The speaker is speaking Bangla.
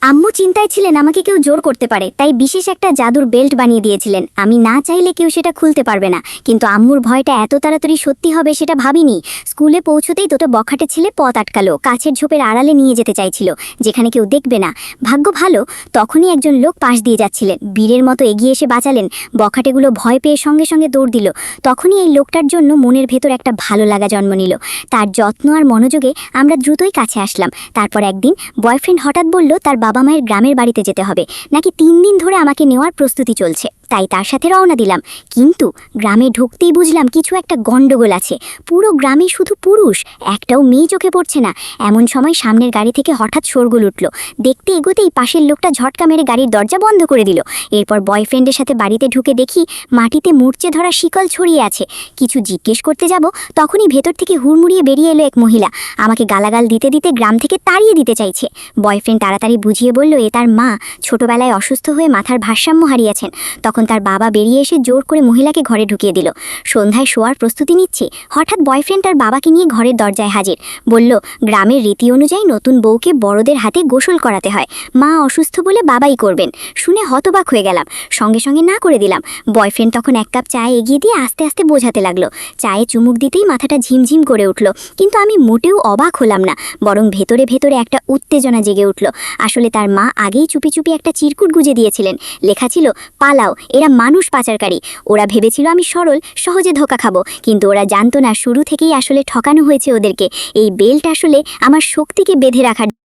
আম্মু চিন্তায় ছিলেন আমাকে কেউ জোর করতে পারে, তাই বিশেষ একটা জাদুর বেল্ট বানিয়ে দিয়েছিলেন। আমি না চাইলে কেউ সেটা খুলতে পারবে না, কিন্তু আম্মুর ভয়টা এত তাড়াতাড়ি সত্যি হবে সেটা ভাবিনি। স্কুলে পৌঁছতেই দুটো বখাটে ছেলে পথ আটকালো, কাছের ঝোপের আড়ালে নিয়ে যেতে চাইছিল, যেখানে কেউ দেখবে না। ভাগ্য ভালো, তখনই একজন লোক পাশ দিয়ে যাচ্ছিলেন, বীরের মতো এগিয়ে এসে বাঁচালেন। বখাটেগুলো ভয় পেয়ে সঙ্গে সঙ্গে দৌড় দিল। তখনই এই লোকটার জন্য মনের ভেতর একটা ভালো লাগা জন্ম নিল। তার যত্ন আর মনোযোগে আমরা দ্রুতই কাছে আসলাম। তারপর একদিন বয়ফ্রেন্ড হঠাৎ বলল তার বাবা মায়ের গ্রামের বাড়িতে যেতে হবে, নাকি 3 দিন ধরে আমাকে নেওয়ার প্রস্তুতি চলছে। তাই তার সাথে রওনা দিলাম। কিন্তু গ্রামে ঢুকতেই বুঝলাম কিছু একটা গন্ডগোল আছে। পুরো গ্রামে শুধু পুরুষ, একটাও মেয়ে চোখে পড়ছে না। এমন সময় সামনের গাড়ি থেকে হঠাৎ শোরগোল উঠল। দেখতে এগোতেই পাশের লোকটা ঝটকা মেরে গাড়ির দরজা বন্ধ করে দিল। এরপর বয়ফ্রেন্ডের সাথে বাড়িতে ঢুকে দেখি মাটিতে মূর্ছে ধরা শিকল ছড়িয়ে আছে। কিছু জিজ্ঞেস করতে যাব, তখনই ভেতর থেকে হুড়মুড়িয়ে বেরিয়ে এলো এক মহিলা। আমাকে গালাগাল দিতে দিতে গ্রাম থেকে তাড়িয়ে দিতে চাইছে। বয়ফ্রেন্ড তাড়াতাড়ি বুঝিয়ে বলল এ তার মা, ছোটবেলায় অসুস্থ হয়ে মাথার ভারসাম্য হারিয়েছেন। তখন তার বাবা বেরিয়ে এসে জোর করে মহিলাকে ঘরে ঢুকিয়ে দিল। সন্ধ্যায় শোয়ার প্রস্তুতি নিচ্ছি, হঠাৎ বয়ফ্রেন্ড তার বাবাকে নিয়ে ঘরের দরজায় হাজির। বলল গ্রামের রীতি অনুযায়ী নতুন বউকে বড়দের হাতে গোসল করাতে হয়, মা অসুস্থ বলে বাবাই করবেন। শুনে হতবাক হয়ে গেলাম, সঙ্গে সঙ্গে না করে দিলাম। বয়ফ্রেন্ড তখন 1 কাপ চা এগিয়ে দিয়ে আস্তে আস্তে বোঝাতে লাগলো। চায়ে চুমুক দিতেই মাথাটা ঝিমঝিম করে উঠল, কিন্তু আমি মোটেও অবাক হলাম না, বরং ভেতরে ভেতরে একটা উত্তেজনা জেগে উঠল। আসলে তার মা আগেই চুপি চুপি একটা চিরকুট গুজে দিয়েছিলেন, লেখা ছিল পালাও, এরা মানুষ পাচারকারী। ওরা ভেবেছিল আমি সরল, সহজে ধোকা খাবো, কিন্তু ওরা জানতো না শুরু থেকেই আসলে ঠকানো হয়েছে ওদেরকে। এই বেল্ট আসলে আমার শক্তিকে বেঁধে রাখার